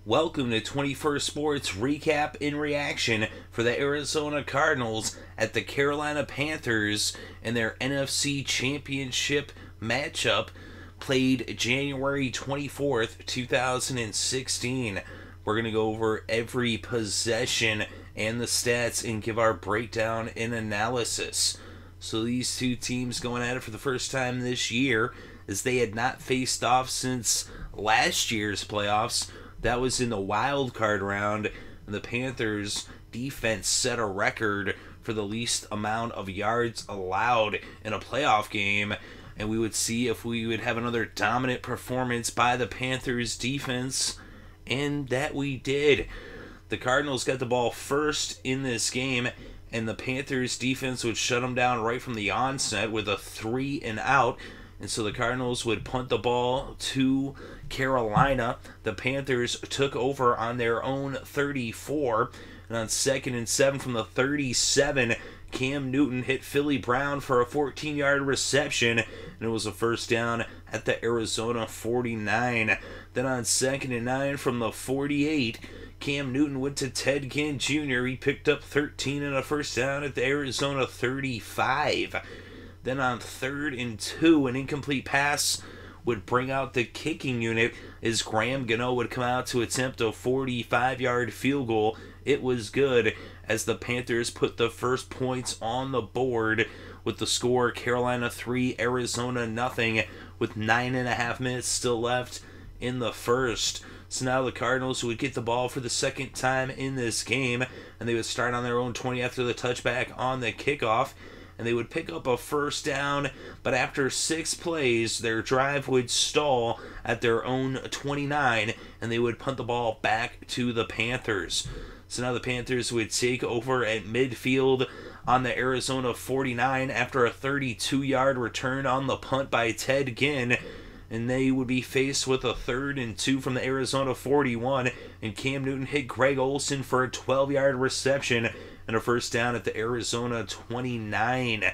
Welcome to 21st Sports Recap and Reaction for the Arizona Cardinals at the Carolina Panthers in their NFC Championship matchup played January 24th, 2016. We're going to go over every possession and the stats and give our breakdown and analysis. So these two teams going at it for the first time this year, as they had not faced off since last year's playoffs. That was in the wild card round, and the Panthers defense set a record for the least amount of yards allowed in a playoff game, and we would see if we would have another dominant performance by the Panthers defense, and that we did. The Cardinals got the ball first in this game, and the Panthers defense would shut them down right from the onset with a 3 and out. And so the Cardinals would punt the ball to Carolina. The Panthers took over on their own 34. And on 2nd and 7 from the 37, Cam Newton hit Philly Brown for a 14-yard reception. And it was a first down at the Arizona 49. Then on 2nd and 9 from the 48, Cam Newton went to Ted Ginn Jr. He picked up 13 and a first down at the Arizona 35. Then on 3rd and 2, an incomplete pass would bring out the kicking unit as Graham Gano would come out to attempt a 45-yard field goal. It was good as the Panthers put the first points on the board with the score Carolina 3, Arizona nothing, with 9.5 minutes still left in the first. So now the Cardinals would get the ball for the second time in this game, and they would start on their own 20 after the touchback on the kickoff. And they would pick up a first down, but after 6 plays, their drive would stall at their own 29, and they would punt the ball back to the Panthers. So now the Panthers would take over at midfield on the Arizona 49 after a 32-yard return on the punt by Ted Ginn, and they would be faced with a 3rd and 2 from the Arizona 41, and Cam Newton hit Greg Olsen for a 12-yard reception and a first down at the Arizona 29.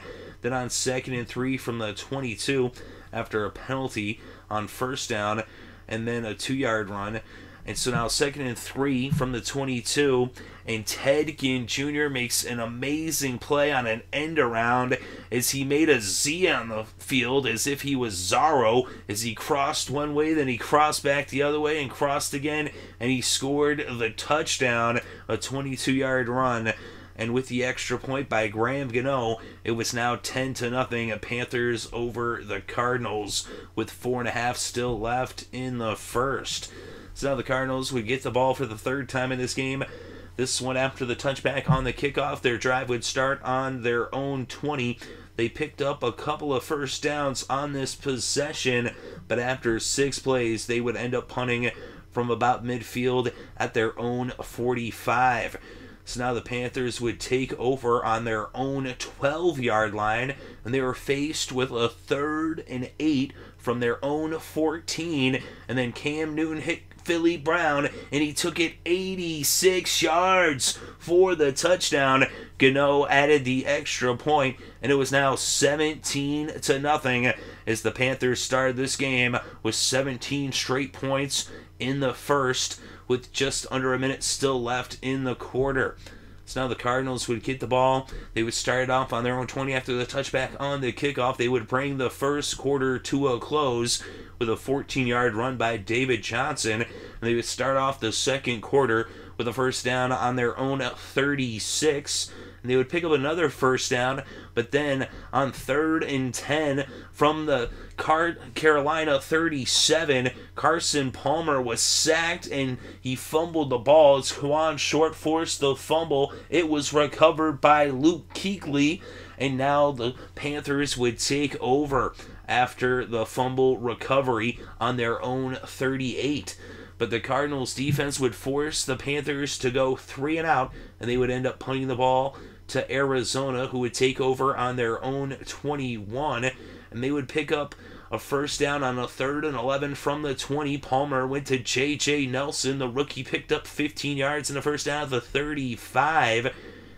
Then on 2nd and 3 from the 22 after a penalty on first down and then a 2-yard run. And so now 2nd and 3 from the 22, and Ted Ginn Jr. makes an amazing play on an end around as he made a Z on the field as if he was Zorro, as he crossed one way, then he crossed back the other way and crossed again, and he scored the touchdown, a 22-yard run. And with the extra point by Graham Gano, it was now 10-0, Panthers over the Cardinals, with 4.5 still left in the first. So now the Cardinals would get the ball for the 3rd time in this game. This one after the touchback on the kickoff. Their drive would start on their own 20. They picked up a couple of first downs on this possession, but after 6 plays, they would end up punting from about midfield at their own 45. So now the Panthers would take over on their own 12-yard line, and they were faced with a 3rd and 8 from their own 14, and then Cam Newton hit Philly Brown, and he took it 86 yards for the touchdown. Gano added the extra point, and it was now 17-0 as the Panthers started this game with 17 straight points in the first, with just under a minute still left in the quarter. So now the Cardinals would get the ball. They would start it off on their own 20 after the touchback on the kickoff. They would bring the first quarter to a close with a 14-yard run by David Johnson. And they would start off the second quarter with a first down on their own 36. And they would pick up another first down, but then on 3rd and 10 from the Carolina 37, Carson Palmer was sacked and he fumbled the ball as Juan Short forced the fumble. It was recovered by Luke Kuechly, and now the Panthers would take over after the fumble recovery on their own 38. But the Cardinals defense would force the Panthers to go 3 and out, and they would end up punting the ball to Arizona, who would take over on their own 21, and they would pick up a first down on a 3rd and 11 from the 20. Palmer went to J.J. Nelson. The rookie picked up 15 yards in the first down at the 35,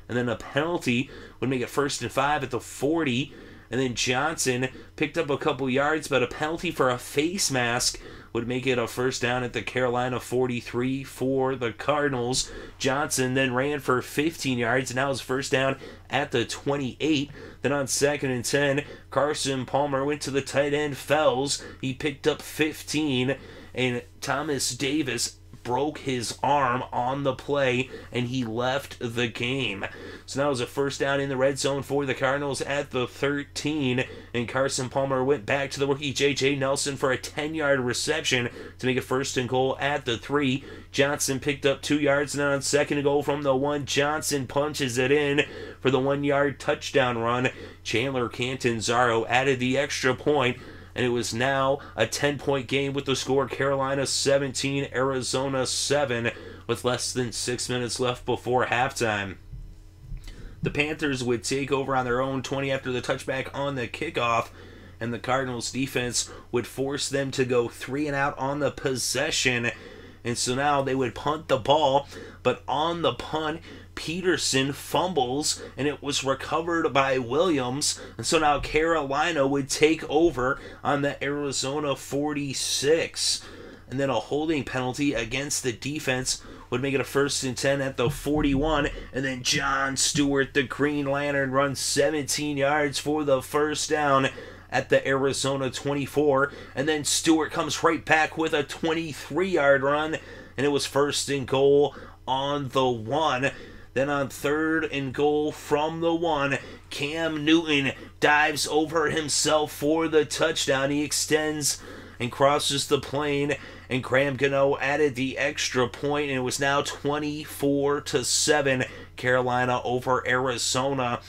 and then a penalty would make it 1st and 5 at the 40, and then Johnson picked up a couple yards, but a penalty for a face mask would make it a first down at the Carolina 43 for the Cardinals. Johnson then ran for 15 yards, and now it's first down at the 28. Then on 2nd and 10, Carson Palmer went to the tight end Fells. He picked up 15, and Thomas Davis broke his arm on the play, and he left the game. So now it was a first down in the red zone for the Cardinals at the 13, and Carson Palmer went back to the rookie J.J. Nelson for a 10-yard reception to make it first and goal at the 3. Johnson picked up 2 yards, and then on 2nd and goal from the 1, Johnson punches it in for the 1-yard touchdown run. Chandler Catanzaro added the extra point, and it was now a 10-point game with the score Carolina 17, Arizona 7, with less than 6 minutes left before halftime. The Panthers would take over on their own 20 after the touchback on the kickoff, and the Cardinals defense would force them to go 3 and out on the possession. And so now they would punt the ball, but on the punt, Peterson fumbles, and it was recovered by Williams. And so now Carolina would take over on the Arizona 46. And then a holding penalty against the defense would make it a 1st and 10 at the 41. And then John Stewart, the Green Lantern, runs 17 yards for the first down at the Arizona 24. And then Stewart comes right back with a 23-yard run, and it was 1st and goal on the 1. Then on 3rd and goal from the 1, Cam Newton dives over himself for the touchdown. He extends and crosses the plane, and Graham Gano added the extra point, and it was now 24-7, Carolina over Arizona,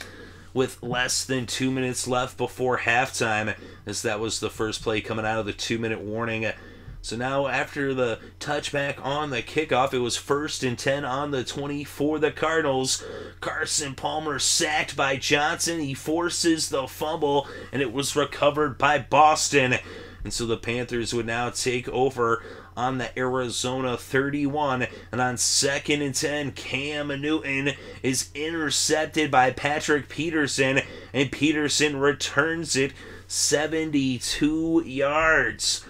with less than 2 minutes left before halftime, as that was the first play coming out of the 2-minute warning. So now after the touchback on the kickoff, it was 1st and 10 on the 20 for the Cardinals. Carson Palmer sacked by Johnson. He forces the fumble, and it was recovered by Boston. And so the Panthers would now take over on the Arizona 31. And on 2nd and 10, Cam Newton is intercepted by Patrick Peterson, and Peterson returns it 72 yards.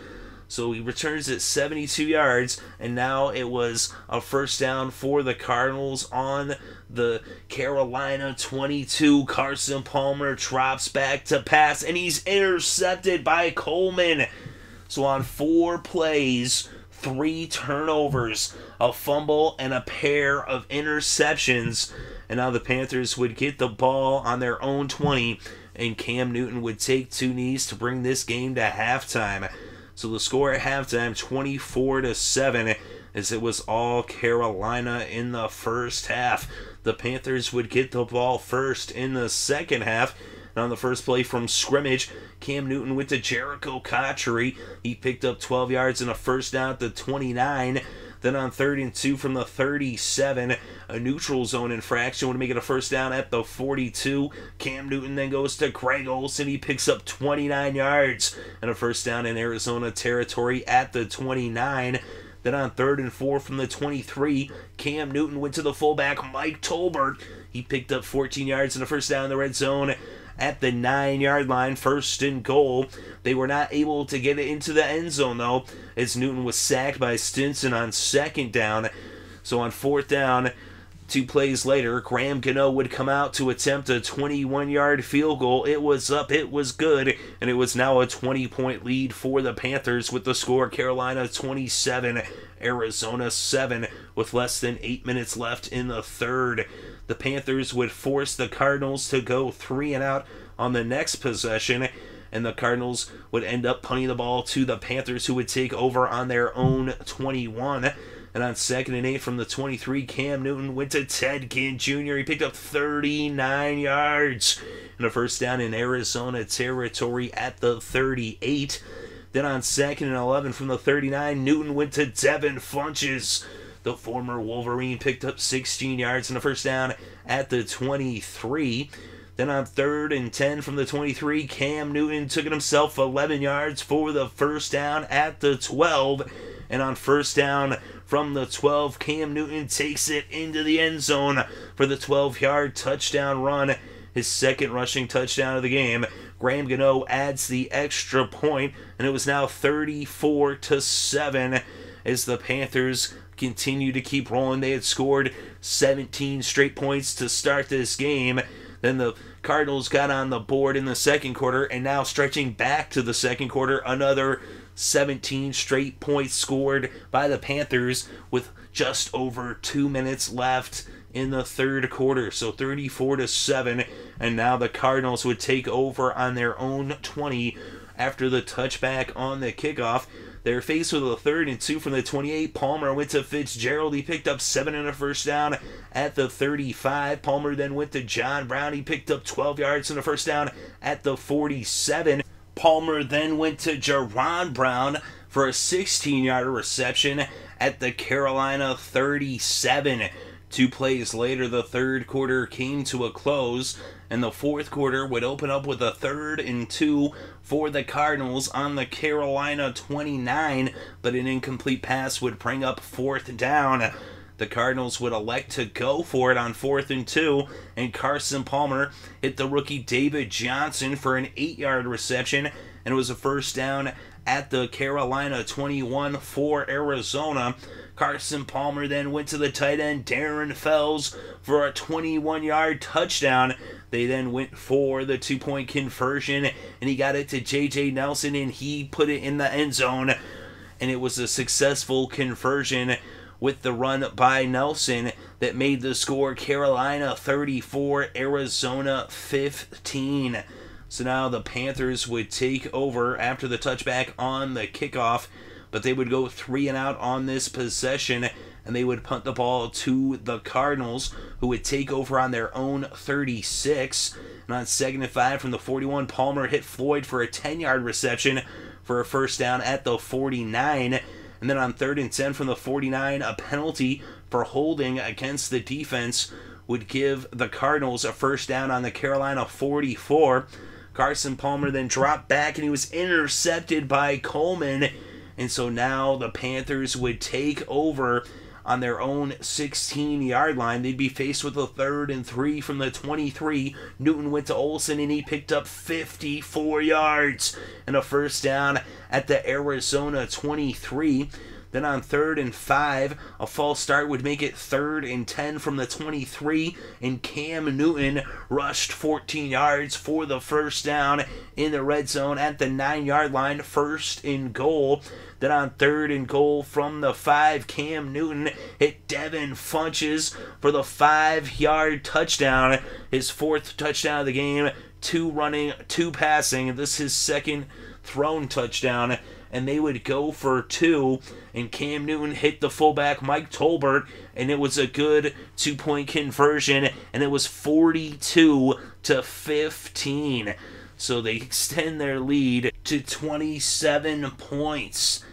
So he returns it 72 yards, and now it was a first down for the Cardinals on the Carolina 22. Carson Palmer drops back to pass, and he's intercepted by Coleman. So on 4 plays, 3 turnovers, a fumble, and a pair of interceptions. And now the Panthers would get the ball on their own 20, and Cam Newton would take 2 knees to bring this game to halftime. So the score at halftime, 24-7, as it was all Carolina in the first half. The Panthers would get the ball first in the second half. And on the first play from scrimmage, Cam Newton went to Jericho Cotchery. He picked up 12 yards and a first down at the 29. Then on 3rd and 2 from the 37, a neutral zone infraction would make it a first down at the 42. Cam Newton then goes to Greg Olsen. He picks up 29 yards and a first down in Arizona territory at the 29. Then on 3rd and 4 from the 23, Cam Newton went to the fullback Mike Tolbert. He picked up 14 yards and a first down in the red zone at the 9-yard line, 1st and goal. They were not able to get it into the end zone, though, as Newton was sacked by Stinson on 2nd down. So on 4th down, 2 plays later, Graham Gano would come out to attempt a 21-yard field goal. It was up, it was good, and it was now a 20-point lead for the Panthers with the score Carolina 27, Arizona 7, with less than 8 minutes left in the third. The Panthers would force the Cardinals to go 3 and out on the next possession, and the Cardinals would end up punting the ball to the Panthers, who would take over on their own 21. And on 2nd and 8 from the 23, Cam Newton went to Ted Ginn Jr. He picked up 39 yards and a first down in Arizona territory at the 38. Then on 2nd and 11 from the 39, Newton went to Devin Funches. The former Wolverine picked up 16 yards and a first down at the 23. Then on 3rd and 10 from the 23, Cam Newton took it himself 11 yards for the first down at the 12. And on 1st down from the 12, Cam Newton takes it into the end zone for the 12-yard touchdown run, his 2nd rushing touchdown of the game. Graham Gano adds the extra point, and it was now 34-7 as the Panthers continue to keep rolling. They had scored 17 straight points to start this game. Then the Cardinals got on the board in the second quarter, and now stretching back to the second quarter, another 17 straight points scored by the Panthers with just over 2 minutes left in the third quarter. So 34-7, and now the Cardinals would take over on their own 20 after the touchback on the kickoff. They're faced with a 3rd and 2 from the 28. Palmer went to Fitzgerald. He picked up 7 and a first down at the 35. Palmer then went to John Brown. He picked up 12 yards and a first down at the 47. Palmer then went to Jaron Brown for a 16-yard reception at the Carolina 37. 2 plays later, the third quarter came to a close, and the fourth quarter would open up with a 3rd and 2 for the Cardinals on the Carolina 29, but an incomplete pass would bring up 4th down. The Cardinals would elect to go for it on 4th and 2, and Carson Palmer hit the rookie David Johnson for an 8-yard reception, and it was a first down at the Carolina 21 for Arizona. Carson Palmer then went to the tight end Darren Fells for a 21-yard touchdown. They then went for the 2-point conversion, and he got it to J.J. Nelson, and he put it in the end zone. And it was a successful conversion with the run by Nelson that made the score Carolina 34, Arizona 15. So now the Panthers would take over after the touchback on the kickoff, but they would go 3 and out on this possession, and they would punt the ball to the Cardinals, who would take over on their own 36. And on 2nd and 5 from the 41, Palmer hit Floyd for a 10-yard reception for a first down at the 49. And then on 3rd and 10 from the 49, a penalty for holding against the defense would give the Cardinals a first down on the Carolina 44. Carson Palmer then dropped back, and he was intercepted by Coleman. And so now the Panthers would take over on their own 16-yard line. They'd be faced with a 3rd and 3 from the 23. Newton went to Olsen, and he picked up 54 yards and a first down at the Arizona 23. Then on 3rd and 5, a false start would make it 3rd and 10 from the 23, and Cam Newton rushed 14 yards for the first down in the red zone at the 9-yard line, 1st and goal. Then on 3rd and goal from the 5, Cam Newton hit Devin Funches for the 5-yard touchdown, his 4th touchdown of the game, 2 running, 2 passing. This is his 2nd thrown touchdown, and they would go for 2, and Cam Newton hit the fullback Mike Tolbert, and it was a good 2-point conversion, and it was 42-15. So they extend their lead to 27 points.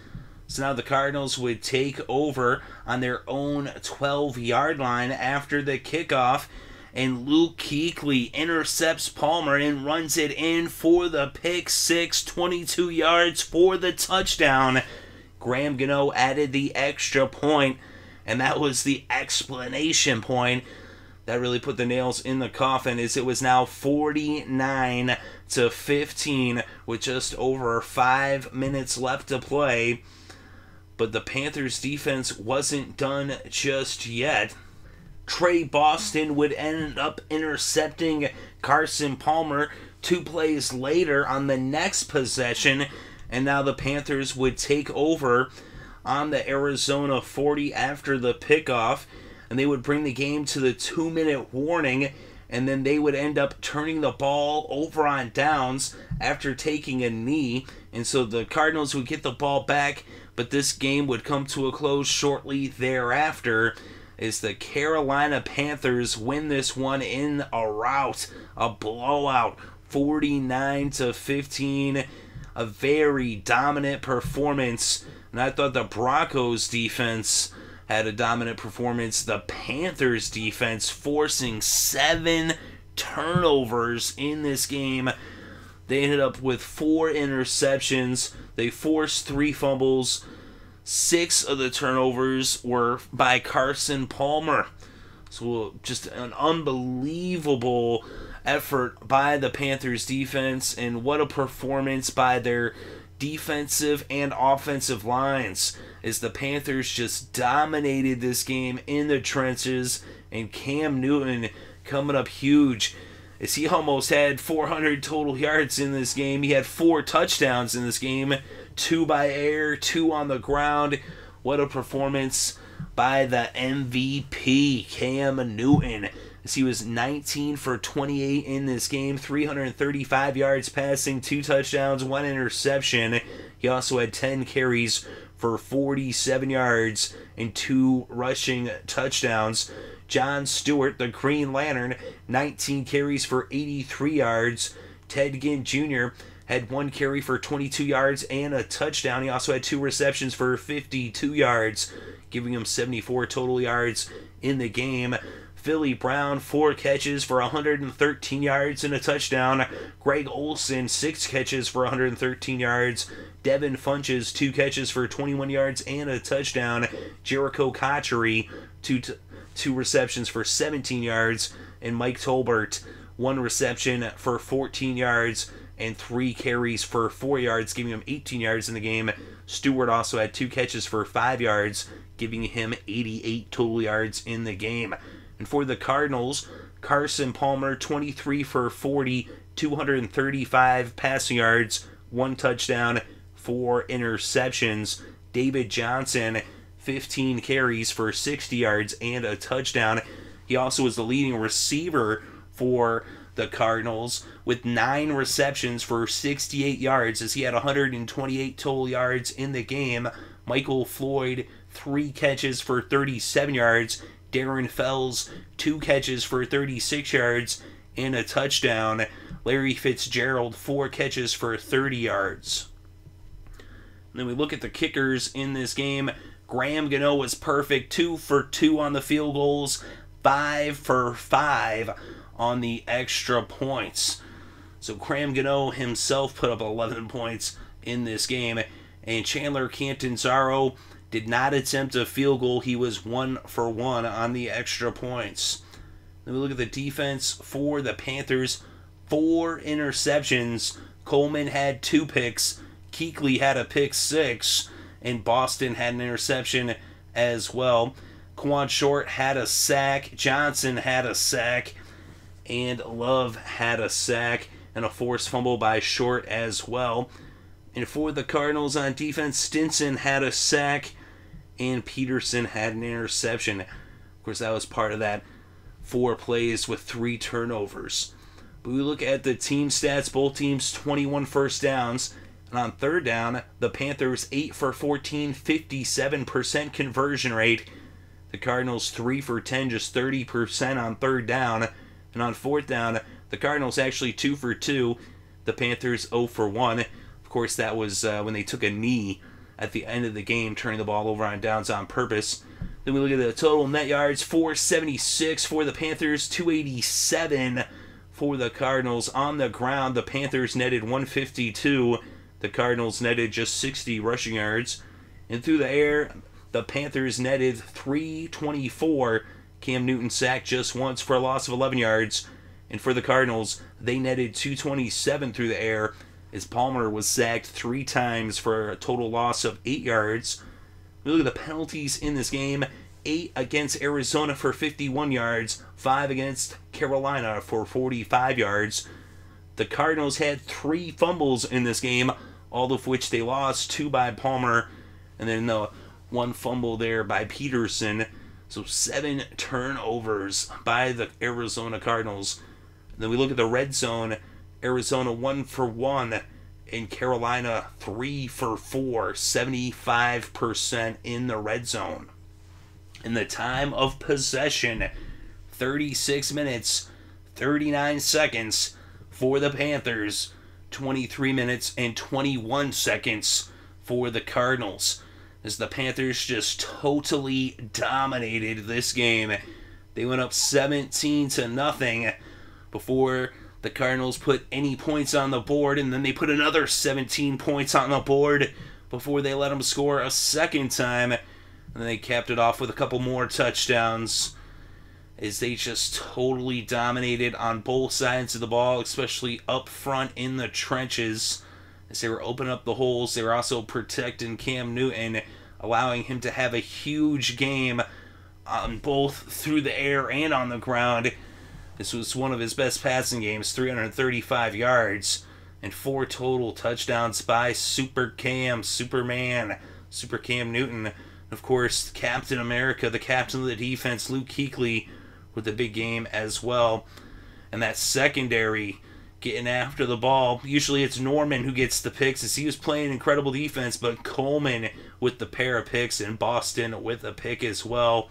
So now the Cardinals would take over on their own 12-yard line after the kickoff, and Luke Kuechly intercepts Palmer and runs it in for the pick six, 22 yards for the touchdown. Graham Gano added the extra point, and that was the explanation point that really put the nails in the coffin, as it was now 49-15 with just over 5 minutes left to play. But the Panthers defense wasn't done just yet. Trey Boston would end up intercepting Carson Palmer 2 plays later on the next possession, and now the Panthers would take over on the Arizona 40 after the pickoff, and they would bring the game to the 2-minute warning, and then they would end up turning the ball over on downs after taking a knee, and so the Cardinals would get the ball back, but this game would come to a close shortly thereafter, as the Carolina Panthers win this one in a rout, a blowout, 49-15, a very dominant performance. And I thought the Broncos defense had a dominant performance. The Panthers defense forcing 7 turnovers in this game. They ended up with 4 interceptions. They forced 3 fumbles. 6 of the turnovers were by Carson Palmer. So just an unbelievable effort by the Panthers defense, and what a performance by their defensive and offensive lines, as the Panthers just dominated this game in the trenches, and Cam Newton coming up huge as he almost had 400 total yards in this game. He had 4 touchdowns in this game, 2 by air, 2 on the ground. What a performance by the MVP, Cam Newton, as he was 19 for 28 in this game, 335 yards passing, 2 touchdowns, 1 interception. He also had 10 carries for 47 yards and 2 rushing touchdowns. John Stewart, the Green Lantern, 19 carries for 83 yards. Ted Ginn Jr. had 1 carry for 22 yards and a touchdown. He also had 2 receptions for 52 yards, giving him 74 total yards in the game. Philly Brown, 4 catches for 113 yards and a touchdown. Greg Olsen, 6 catches for 113 yards. Devin Funches, 2 catches for 21 yards and a touchdown. Jericho Cotchery, 2 receptions for 17 yards. And Mike Tolbert, 1 reception for 14 yards and 3 carries for 4 yards, giving him 18 yards in the game. Stewart also had 2 catches for 5 yards, giving him 88 total yards in the game. And for the Cardinals, Carson Palmer, 23 for 40, 235 passing yards, 1 touchdown, 4 interceptions. David Johnson, 15 carries for 60 yards and a touchdown. He also was the leading receiver for the Cardinals with 9 receptions for 68 yards, as he had 128 total yards in the game. Michael Floyd, 3 catches for 37 yards. Darren Fells, 2 catches for 36 yards and a touchdown. Larry Fitzgerald, 4 catches for 30 yards. And then we look at the kickers in this game. Graham Gano was perfect, 2 for 2 on the field goals, 5 for 5 on the extra points. So Graham Gano himself put up 11 points in this game. And Chandler Catanzaro did not attempt a field goal. He was 1 for 1 on the extra points. Then we look at the defense for the Panthers. 4 interceptions. Coleman had 2 picks. Kuechly had a pick 6. And Boston had an interception as well. Quan Short had a sack. Johnson had a sack. And Love had a sack. And a forced fumble by Short as well. And for the Cardinals on defense, Stinson had a sack. And Peterson had an interception. Of course, that was part of that 4 plays with 3 turnovers. But we look at the team stats. Both teams 21 first downs. And on third down, the Panthers 8 for 14, 57% conversion rate. The Cardinals 3 for 10, just 30% on third down. And on fourth down, the Cardinals actually 2 for 2. The Panthers 0 for 1. Of course, that was when they took a knee at the end of the game, turning the ball over on downs on purpose. Then we look at the total net yards, 476 for the Panthers, 287 for the Cardinals. On the ground, the Panthers netted 152. The Cardinals netted just 60 rushing yards. And through the air, the Panthers netted 324. Cam Newton sacked just once for a loss of 11 yards. And for the Cardinals, they netted 227 through the air, as Palmer was sacked 3 times for a total loss of 8 yards. We look at the penalties in this game. 8 against Arizona for 51 yards. 5 against Carolina for 45 yards. The Cardinals had 3 fumbles in this game, all of which they lost. 2 by Palmer, and then the 1 fumble there by Peterson. So 7 turnovers by the Arizona Cardinals. And then we look at the red zone. Arizona 1 for 1, and Carolina 3 for 4, 75% in the red zone. In the time of possession, 36 minutes, 39 seconds for the Panthers, 23 minutes and 21 seconds for the Cardinals, as the Panthers just totally dominated this game. They went up 17-0 before the Cardinals put any points on the board, and then they put another 17 points on the board before they let them score a second time. And then they capped it off with a couple more touchdowns. as they just totally dominated on both sides of the ball, especially up front in the trenches. As they were opening up the holes, they were also protecting Cam Newton, allowing him to have a huge game on both through the air and on the ground. This was one of his best passing games, 335 yards and 4 total touchdowns by Super Cam Newton. Of course, Captain America, the captain of the defense, Luke Kuechly, with a big game as well. And that secondary getting after the ball. Usually it's Norman who gets the picks as he was playing incredible defense, but Coleman with the pair of picks and Boston with a pick as well,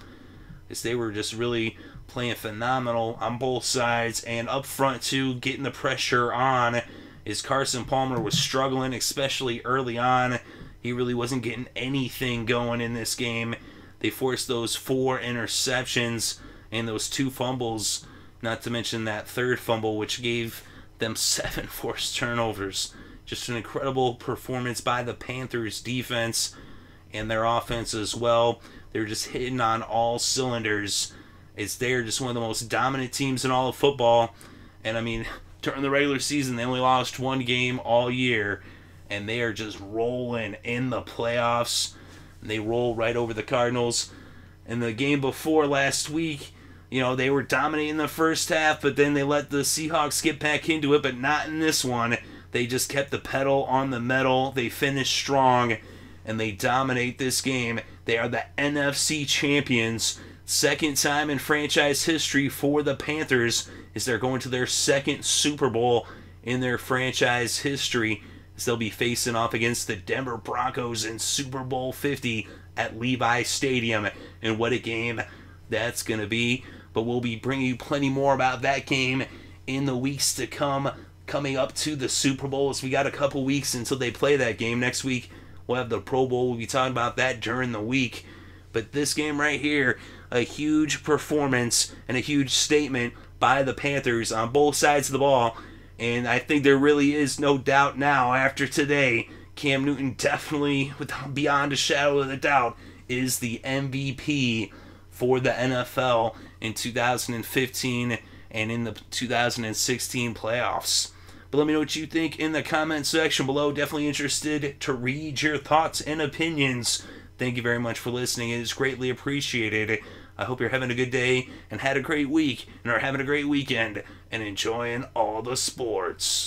as they were just really playing phenomenal on both sides. And up front too, getting the pressure on, as Carson Palmer was struggling, especially early on. He really wasn't getting anything going in this game. They forced those 4 interceptions and those 2 fumbles, not to mention that 3rd fumble, which gave them 7 forced turnovers. Just an incredible performance by the Panthers defense and their offense as well. They're just hitting on all cylinders, as they're just one of the most dominant teams in all of football. And I mean, during the regular season, they only lost 1 game all year, and they are just rolling in the playoffs. They roll right over the Cardinals. In the game before last week, they were dominating the first half, but then they let the Seahawks get back into it, but not in this one. They just kept the pedal on the metal. They finished strong, and they dominate this game. They are the NFC Champions. 2nd time in franchise history for the Panthers, as they're going to their 2nd Super Bowl in their franchise history, as they'll be facing off against the Denver Broncos in Super Bowl 50 at Levi Stadium. And what a game that's going to be. But we'll be bringing you plenty more about that game in the weeks to come, coming up to the Super Bowl, as we got a couple weeks until they play that game. Next week, we'll have the Pro Bowl. We'll be talking about that during the week. But this game right here, a huge performance and a huge statement by the Panthers on both sides of the ball. And I think there really is no doubt now after today, Cam Newton definitely, beyond a shadow of a doubt, is the MVP for the NFL in 2015 and in the 2016 playoffs. But let me know what you think in the comment section below. Definitely interested to read your thoughts and opinions. Thank you very much for listening. It is greatly appreciated. I hope you're having a good day and had a great week and are having a great weekend and enjoying all the sports.